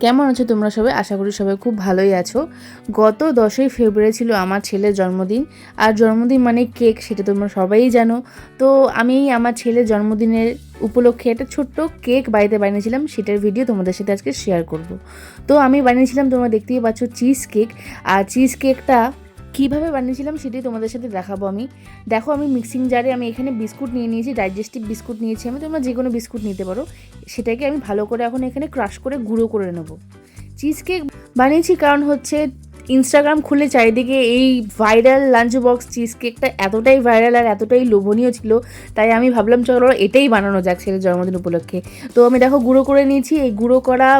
কেমন আছো তোমরা সবাই? আশা করি সবাই খুব ভালোই আছো। গত 10ই ফেব্রুয়ারি ছিল আমার ছেলের জন্মদিন। আর জন্মদিন মানে কেক, সেটা তোমরা সবাই জানো। তো আমি আমার ছেলের জন্মদিনের উপলক্ষে একটা ছোট্ট কেক বাড়িতে বানিয়েছিলাম, সেটার ভিডিও তোমাদের সাথে আজকে শেয়ার করব। তো আমি বানিয়েছিলাম, তোমরা দেখতেই পাচ্ছ, চিজ কেক। আর চিজ কেকটা কীভাবে বানিয়েছিলাম সেটাই তোমাদের সাথে দেখাবো আমি। দেখো, আমি মিক্সিং জারে আমি এখানে বিস্কুট নিয়ে নিয়েছি, ডাইজেস্টিভ বিস্কুট নিয়েছি আমি, তোমরা যে কোনো বিস্কুট নিতে পারো। সেটাকে আমি ভালো করে এখন এখানে ক্রাশ করে গুঁড়ো করে নেব। চিজ কেক বানিয়েছি কারণ হচ্ছে ইনস্টাগ্রাম খুলে চারিদিকে এই ভাইরাল লাঞ্চ বক্স চিজ কেকটা এতটাই ভাইরাল আর এতটাই লোভনীয় ছিল, তাই আমি ভাবলাম চলো এটাই বানানো যাক ছেলের জন্মদিন উপলক্ষে। তো আমি দেখো গুঁড়ো করে নিয়েছি। এই গুঁড়ো করা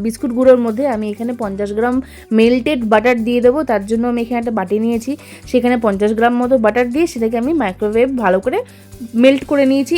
বিস্কুট গুঁড়োর মধ্যে আমি এখানে 50 গ্রাম মেল্টেড বাটার দিয়ে দেবো। তার জন্য আমি এখানে একটা বাটি নিয়েছি, সেখানে 50 গ্রাম মতো বাটার দিয়ে সেটাকে আমি মাইক্রোওয়েভ ভালো করে মেল্ট করে নিয়েছি।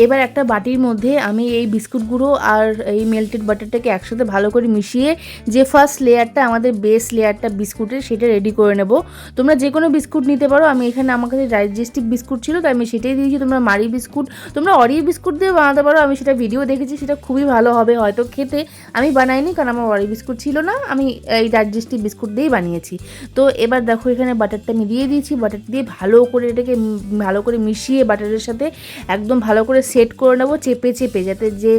এবার একটা বাটির মধ্যে আমি এই বিস্কুট গুঁড়ো আর এই মেল্টেড বাটারটাকে একসাথে ভালো করে মিশিয়ে যে ফার্স্ট লেয়ারটা, আমাদের বেস লেয়ারটা বিস্কুটের, সেটা রেডি করে নেব। তোমরা যে কোনো বিস্কুট নিতে পারো, আমি এখানে আমার কাছে ডাইজেস্টিভ বিস্কুট ছিল তাই আমি সেটাই দিয়েছি। তোমরা মারি বিস্কুট, তোমরা অরিও বিস্কুট দিয়ে বানাতে পারো, আমি সেটা ভিডিও দেখেছি, সেটা খুবই ভালো হবে হয়তো খেতে। আমি বানাইনি কারণ আমার অরিও বিস্কুট ছিল না, আমি এই ডাইজেস্টিভ বিস্কুট দিয়েই বানিয়েছি। তো এবার দেখো এখানে বাটারটা আমি দিয়ে দিয়েছি, বাটার দিয়ে ভালো করে এটাকে ভালো করে মিশিয়ে বাটারের সাথে একদম ভালো করে সেট করে নেবো, চেপে চেপে, যাতে যে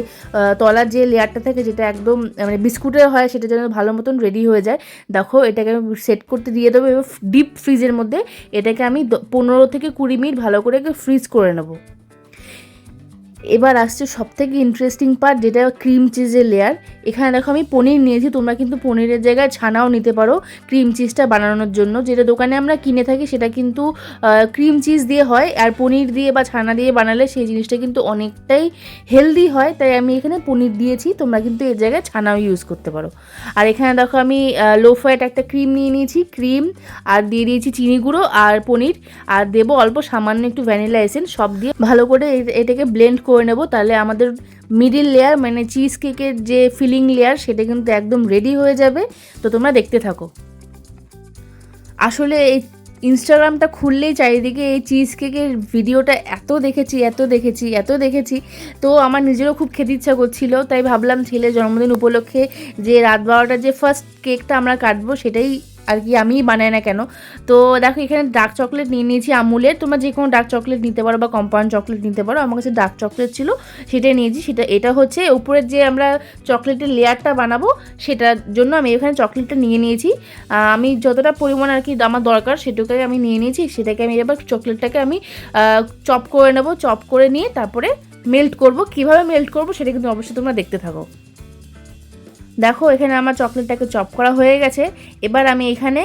তলার যে লেয়ারটা থাকে, যেটা একদম মানে বিস্কুটের হয়, সেটা যেন ভালো মতন রেডি হয়ে যায়। দেখো এটাকে আমি সেট করতে দিয়ে দেবো। এবার ডিপ ফ্রিজের মধ্যে এটাকে আমি 15 থেকে 20 মিনিট ভালো করে ফ্রিজ করে নেবো। এবার আসছে সবথেকে ইন্টারেস্টিং পার্ট, যেটা ক্রিম চিজের লেয়ার। এখানে দেখো আমি পনির নিয়েছি, তোমরা কিন্তু পনিরের জায়গায় ছানাও নিতে পারো ক্রিম চিজটা বানানোর জন্য। যেটা দোকানে আমরা কিনে থাকি সেটা কিন্তু ক্রিম চিজ দিয়ে হয়, আর পনির দিয়ে বা ছানা দিয়ে বানালে সেই জিনিসটা কিন্তু অনেকটাই হেলদি হয়, তাই আমি এখানে পনির দিয়েছি। তোমরা কিন্তু এর জায়গায় ছানাও ইউজ করতে পারো। আর এখানে দেখো আমি লো ফ্যাট একটা ক্রিম নিয়ে নিয়েছি, ক্রিম আর দিয়ে দিয়েছি চিনি গুঁড়ো আর পনির, আর দেবো অল্প সামান্য একটু ভ্যানিলা এসেন্স, সব দিয়ে ভালো করে এটাকে ব্লেন্ড করে নেব। তাহলে আমাদের মিডিল লেয়ার মানে চিজ কেকের যে ফিলিং লেয়ার, সেটা কিন্তু একদম রেডি হয়ে যাবে। তো তোমরা দেখতে থাকো। আসলে এই ইনস্টাগ্রামটা খুললেই চারিদিকে এই চিজ কেকের ভিডিওটা এত দেখেছি, তো আমার নিজেরও খুব খেতে ইচ্ছা করছিল, তাই ভাবলাম ছেলের জন্মদিন উপলক্ষে যে রাত 12টার যে ফার্স্ট কেকটা আমরা কাটবো, সেটাই আর কি আমিই বানাই না কেন। তো দেখো এখানে ডার্ক চকলেট নিয়ে নিয়েছি আমুলের, তোমরা যে কোনো ডার্ক চকলেট নিতে পারো বা কম্পাউন্ড চকলেট নিতে পারো। আমার কাছে ডার্ক চকলেট ছিল, সেটাই নিয়েছি। এটা হচ্ছে উপরের যে আমরা চকলেটের লেয়ারটা বানাবো, সেটার জন্য আমি এখানে চকলেটটা নিয়ে নিয়েছি। আমি যতটা পরিমাণ আর কি আমার দরকার সেটুকুই আমি নিয়ে নিয়েছি। সেটাকে আমি এবার চকলেটটাকে আমি চপ করে নেব, চপ করে নিয়ে তারপরে মেল্ট করব। কিভাবে মেল্ট করব সেটা কিন্তু অবশ্যই তোমরা দেখতে থাকো। দেখো এখানে আমার চকলেটটাকে চপ করা হয়ে গেছে। এবার আমি এখানে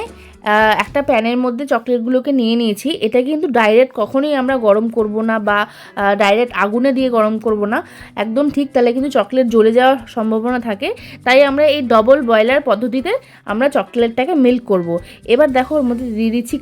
একটা প্যানের মধ্যে চকলেটগুলোকে নিয়ে নিয়েছি। এটা কিন্তু ডাইরেক্ট কখনোই আমরা গরম করব না বা ডাইরেক্ট আগুনে দিয়ে গরম করব না, একদম ঠিক, তাহলে কিন্তু চকলেট জ্বলে যাওয়ার সম্ভাবনা থাকে। তাই আমরা এই ডবল বয়লার পদ্ধতিতে আমরা চকলেটটাকে মেল্ট করব। এবার দেখো ওর মধ্যে দিয়ে দিচ্ছি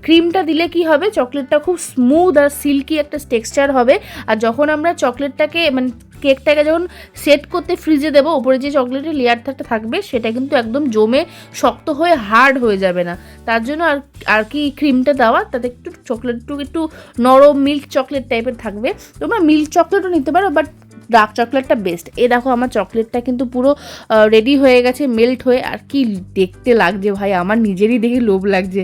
ক্রিমটা দিলে কি হবে, চকলেটটা খুব স্মুথ আর সিল্কি একটা টেক্সচার হবে। আর যখন আমরা চকলেটটাকে মানে কেকটাকে যখন সেট করতে ফ্রিজে দেবো, উপরে যে চকলেটের লেয়ারটা থাকবে সেটা কিন্তু একদম জমে শক্ত হয়ে হার্ড হয়ে যাবে না। তার জন্য আর কি ক্রিমটা দেওয়া, তাতে একটু নরম মিল্ক চকলেট টাইপের থাকবে। তোমরা মিল্ক চকলেটও নিতে পারো, বাট ডার্ক চকলেটটা বেস্ট। দেখো আমার চকলেটটা কিন্তু পুরো রেডি হয়ে গেছে মেল্ট হয়ে। আর কি দেখতে লাগছে ভাই, আমার নিজেরই দেখে লোভ লাগছে।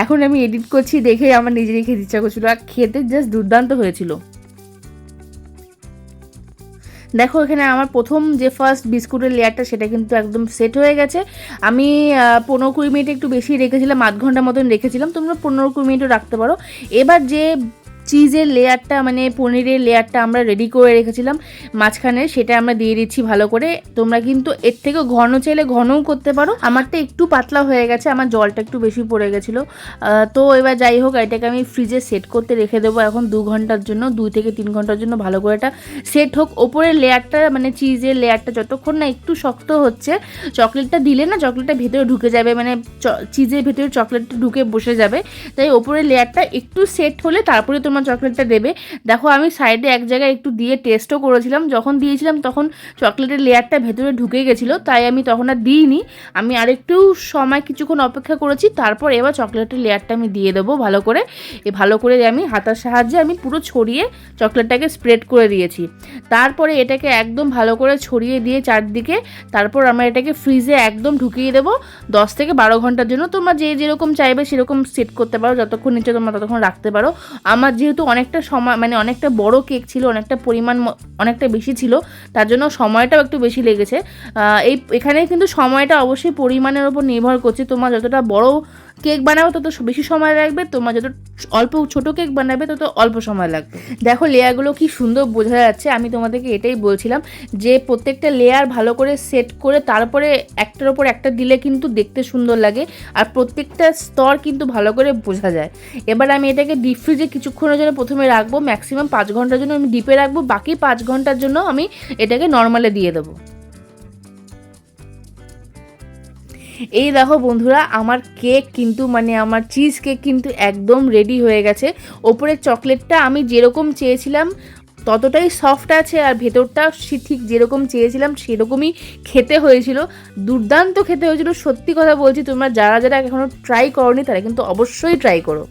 এখন আমি এডিট করছি দেখে আমার নিজেরই খেতে ইচ্ছা করছিলো, আর খেতে জাস্ট দুর্দান্ত হয়েছিল। দেখো এখানে আমার প্রথম যে ফার্স্ট বিস্কুটের লেয়ারটা, সেটা কিন্তু একদম সেট হয়ে গেছে। আমি 15-20 মিনিট একটু বেশি রেখেছিলাম, আধ ঘন্টা মতন রেখেছিলাম, তোমরা 15-20 মিনিটও রাখতে পারো। এবার যে চিজের লেয়ারটা মানে পনিরের লেয়ারটা আমরা রেডি করে রেখেছিলাম মাঝখানে, সেটা আমরা দিয়ে দিচ্ছি ভালো করে। তোমরা কিন্তু এর থেকে ঘন চাইলে ঘনও করতে পারো। আমারটা একটু পাতলা হয়ে গেছে, আমার জলটা একটু বেশি পড়ে গেছিলো। তো এবার যাই হোক, এটাকে আমি ফ্রিজে সেট করতে রেখে দেবো এখন 2 ঘন্টার জন্য, 2 থেকে 3 ঘন্টার জন্য ভালো করে এটা সেট হোক। ওপরের লেয়ারটা মানে চিজের লেয়ারটা যতক্ষণ না একটু শক্ত হচ্ছে, চকলেটটা দিলে না চকলেটটা ভেতরে ঢুকে যাবে, মানে চিজের ভেতরে চকলেটটা ঢুকে বসে যাবে। তাই ওপরের লেয়ারটা একটু সেট হলে তারপরে তোমরা তোমার চকলেটটা দেবে। দেখো আমি সাইডে এক জায়গায় একটু দিয়ে টেস্টও করেছিলাম, যখন দিয়েছিলাম তখন চকলেটের লেয়ারটা ভেতরে ঢুকে গেছিলো, তাই আমি তখন আর দিইনি। আমি আরেকটু সময় কিছুক্ষণ অপেক্ষা করেছি, তারপর এবার চকলেটের লেয়ারটা আমি দিয়ে দেবো ভালো করে। ভালো করে আমি হাতার সাহায্যে আমি পুরো ছড়িয়ে চকলেটটাকে স্প্রেড করে দিয়েছি। তারপরে এটাকে একদম ভালো করে ছড়িয়ে দিয়ে চারদিকে, তারপর আমরা এটাকে ফ্রিজে একদম ঢুকিয়ে দেবো 10 থেকে 12 ঘন্টার জন্য। তোমরা যে যেরকম চাইবে সেরকম সেট করতে পারো, যতক্ষণ নিচে তোমরা ততক্ষণ রাখতে পারো। আমার যেহেতু অনেকটা সময়, মানে অনেকটা বড় কেক ছিল, অনেকটা পরিমাণ অনেকটা বেশি ছিল, তার জন্য সময়টাও একটু বেশি লেগেছে। এখানে কিন্তু সময়টা অবশ্যই পরিমাণের ওপর নির্ভর করছে। তোমরা যতটা বড় কেক বানাবে তত বেশি সময় লাগবে, তোমার যত অল্প ছোটো কেক বানাবে তত অল্প সময় লাগবে। দেখো লেয়ারগুলো কি সুন্দর বোঝা যাচ্ছে। আমি তোমাদেরকে এটাই বলছিলাম যে প্রত্যেকটা লেয়ার ভালো করে সেট করে তারপরে একটার ওপর একটা দিলে কিন্তু দেখতে সুন্দর লাগে, আর প্রত্যেকটা স্তর কিন্তু ভালো করে বোঝা যায়। এবার আমি এটাকে ডিপ ফ্রিজে কিছুক্ষণের জন্য প্রথমে রাখবো, ম্যাক্সিমাম 5 ঘন্টার জন্য আমি ডিপে রাখবো, বাকি 5 ঘন্টার জন্য আমি এটাকে নর্মালে দিয়ে দেবো। এই দেখো বন্ধুরা, আমার কেক কিন্তু মানে আমার চিজ কেক কিন্তু একদম রেডি হয়ে গেছে। ওপরের চকলেটটা আমি যেরকম চেয়েছিলাম ততটাই সফট আছে, আর ভেতরটা ঠিক যেরকম চেয়েছিলাম সেরকমই খেতে হয়েছিল। দুর্দান্ত খেতে হয়েছিল, সত্যি কথা বলছি। তোমরা যারা যারা এখনও ট্রাই করোনি তারা কিন্তু অবশ্যই ট্রাই করো।